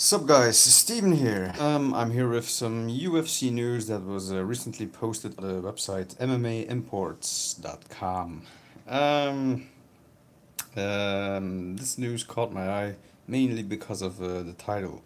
Sup guys, Steven here. I'm here with some UFC news that was recently posted on the website MMAimports.com. Um, this news caught my eye mainly because of the title.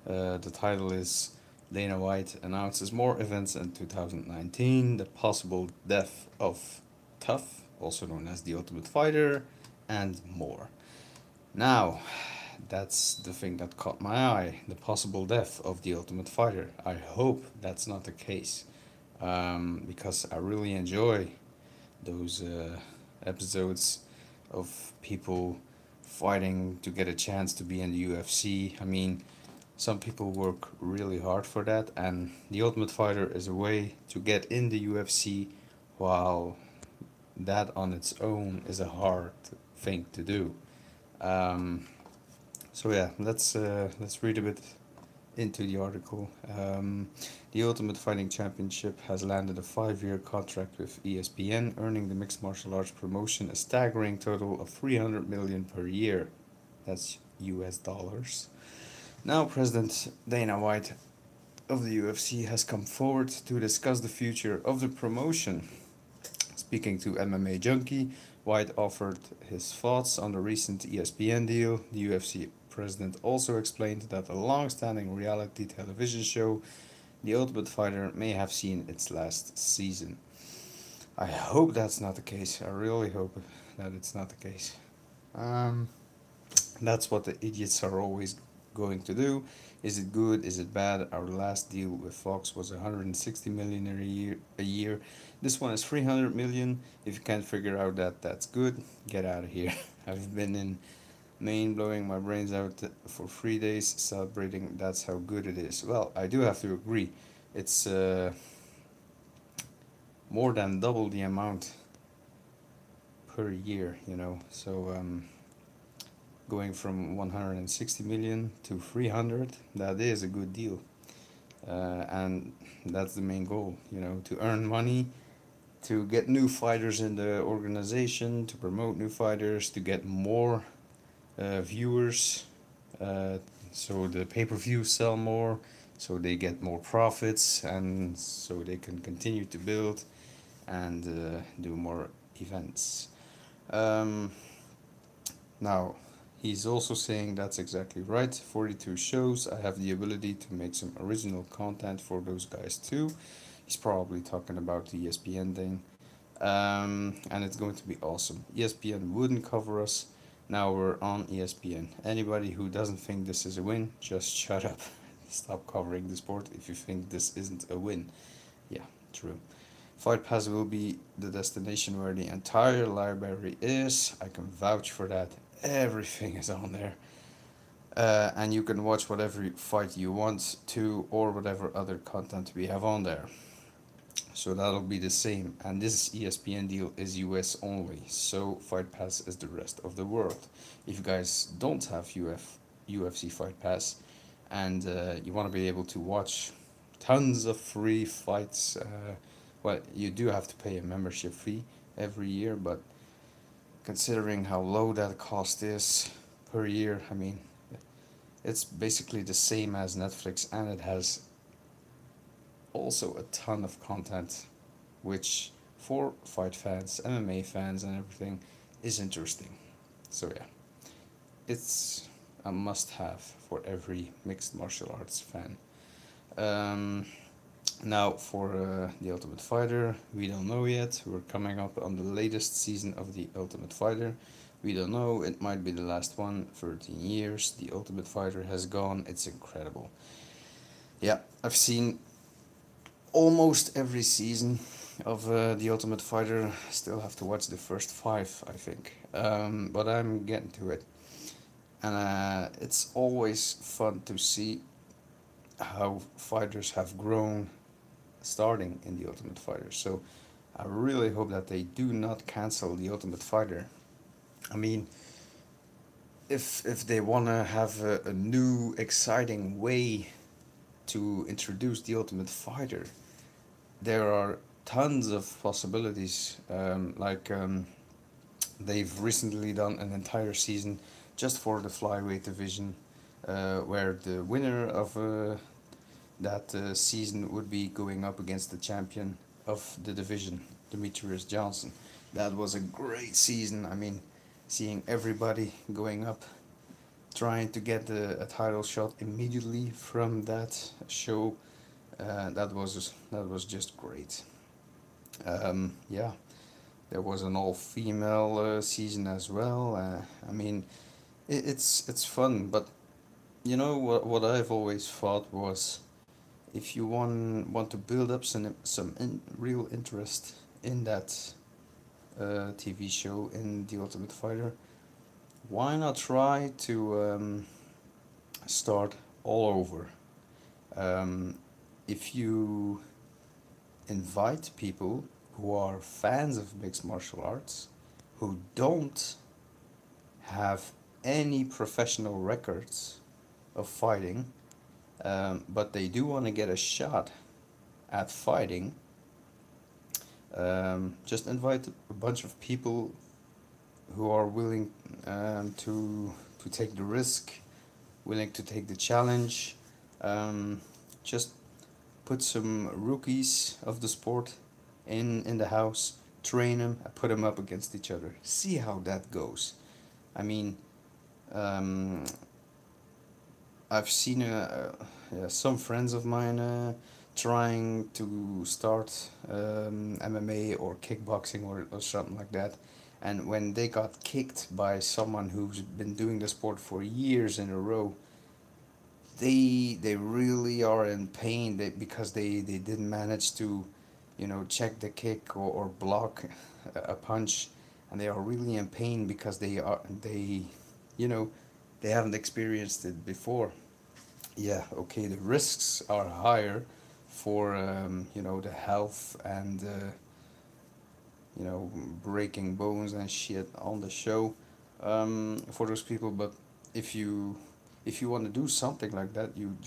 The title is Dana White announces more events in 2019, the possible death of TUF, also known as the Ultimate Fighter, and more. Now, that's the thing that caught my eye, the possible death of the Ultimate Fighter. I hope that's not the case, because I really enjoy those episodes of people fighting to get a chance to be in the UFC. I mean, some people work really hard for that, and the Ultimate Fighter is a way to get in the UFC, while that on its own is a hard thing to do. Um, so yeah, let's read a bit into the article. The Ultimate Fighting Championship has landed a 5-year contract with ESPN, earning the mixed martial arts promotion a staggering total of 300 million per year. That's US dollars. Now, President Dana White of the UFC has come forward to discuss the future of the promotion. Speaking to MMAjunkie, White offered his thoughts on the recent ESPN deal. The UFC president also explained that a long-standing reality television show, The Ultimate Fighter, may have seen its last season. I hope that's not the case. I really hope that it's not the case. Um, that's what the idiots are always going to do. Is it good? Is it bad? Our last deal with Fox was 160 million a year. This one is 300 million. If you can't figure out that that's good, get out of here. I've been in Maine blowing my brains out for 3 days celebrating that's how good it is. Well, I do have to agree. It's more than double the amount per year, you know. So going from 160 million to 300, that is a good deal. And that's the main goal, you know, to earn money, to get new fighters in the organization, to promote new fighters, to get more viewers, uh, so the pay-per-view sell more, so they get more profits, and so they can continue to build and do more events. Um, Now, he's also saying that's exactly right. 42 shows. I have the ability to make some original content for those guys too. He's probably talking about the ESPN thing. And it's going to be awesome. ESPN wouldn't cover us. Now we're on ESPN. Anybody who doesn't think this is a win, just shut up. Stop covering the sport if you think this isn't a win. Yeah, true. Fight Pass will be the destination where the entire library is. I can vouch for that. Everything is on there. And you can watch whatever fight you want to, or whatever other content we have on there. So that'll be the same. And this ESPN deal is US only. So Fight Pass is the rest of the world. If you guys don't have UFC Fight Pass and you want to be able to watch tons of free fights, well, you do have to pay a membership fee every year, but considering how low that cost is per year, I mean, it's basically the same as Netflix, and it has also a ton of content, which for fight fans, MMA fans, and everything is interesting. So yeah, it's a must-have for every mixed martial arts fan. Um, Now for the Ultimate Fighter, we don't know yet. We're coming up on the latest season of the Ultimate Fighter. We don't know, it might be the last one. 13 years, the Ultimate Fighter has gone. It's incredible. Yeah, I've seen almost every season of the Ultimate Fighter. Still have to watch the first 5, I think. But I'm getting to it. And it's always fun to see how fighters have grown starting in the Ultimate Fighter. So I really hope that they do not cancel the Ultimate Fighter. I mean, if they want to have a new exciting way to introduce the Ultimate Fighter, there are tons of possibilities. They've recently done an entire season just for the flyweight division. where the winner of that season would be going up against the champion of the division, Demetrius Johnson. That was a great season. I mean, seeing everybody going up, trying to get a title shot immediately from that show, that was just great. Yeah, there was an all-female season as well. I mean, it's fun, but you know what I've always thought was, if you want to build up some real interest in that TV show, in The Ultimate Fighter, why not try to start all over? If you invite people who are fans of mixed martial arts, who don't have any professional records of fighting, but they do want to get a shot at fighting, just invite a bunch of people who are willing to take the risk, willing to take the challenge. Just put some rookies of the sport in the house, train them, put them up against each other. See how that goes. I mean, I've seen some friends of mine trying to start MMA or kickboxing or something like that. And when they got kicked by someone who's been doing the sport for years in a row, they really are in pain because they didn't manage to, check the kick or block a punch, and they are really in pain because you know they haven't experienced it before. Yeah, okay, the risks are higher for the health and breaking bones and shit on the show, for those people. But if you want to do something like that, you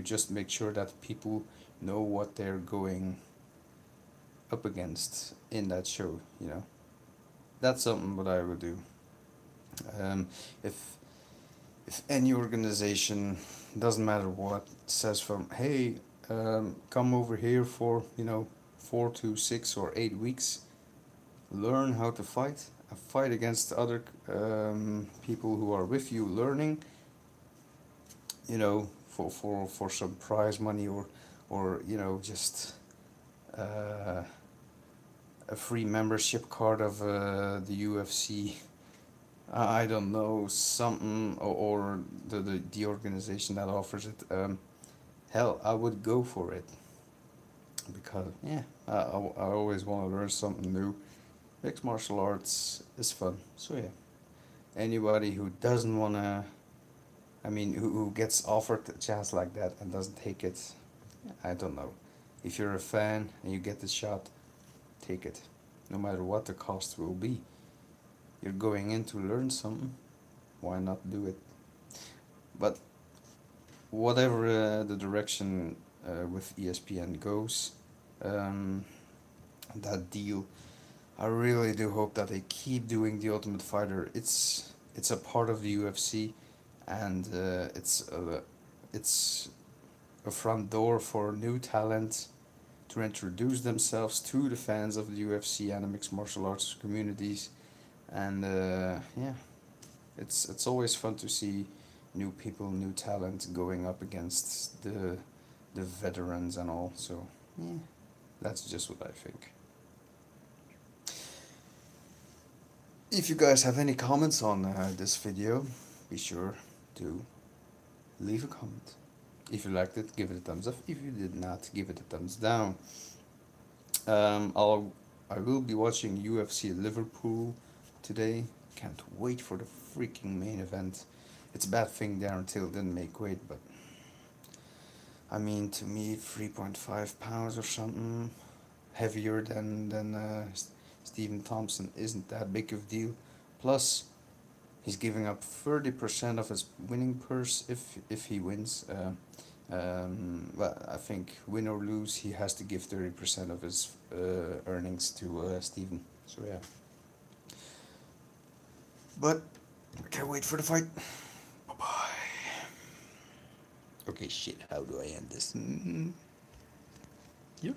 just make sure that people know what they're going up against in that show. That's something what I would do. If any organization, doesn't matter what, says from, hey, come over here for 4 to 6 or 8 weeks, learn how to fight, fight against other people who are with you learning, for some prize money, or just a free membership card of the UFC. I don't know, something, or the organization that offers it. Hell, I would go for it, because yeah, I always want to learn something new. Mixed martial arts is fun. So yeah, anybody who doesn't wanna, who gets offered a chance like that and doesn't take it, I don't know. If you're a fan and you get the shot, take it, no matter what the cost will be. You're going in to learn something, why not do it? But whatever the direction with ESPN goes, that deal, I really do hope that they keep doing The Ultimate Fighter. It's a part of the UFC, and it's a front door for new talent to introduce themselves to the fans of the UFC and the mixed martial arts communities. And yeah, it's always fun to see new people, new talent going up against the veterans and all. So yeah, that's just what I think. If you guys have any comments on this video, be sure to leave a comment. If you liked it, give it a thumbs up. If you did not, give it a thumbs down. I will be watching UFC Liverpool today. Can't wait for the freaking main event. It's a bad thing Darren Till didn't make weight, but to me, 3.5 pounds or something heavier than Stephen Thompson isn't that big of a deal. Plus, he's giving up 30% of his winning purse if he wins. Well, I think win or lose, he has to give 30% of his earnings to Stephen. So yeah. But I can't wait for the fight. Bye bye. Okay, shit, how do I end this? Yeah.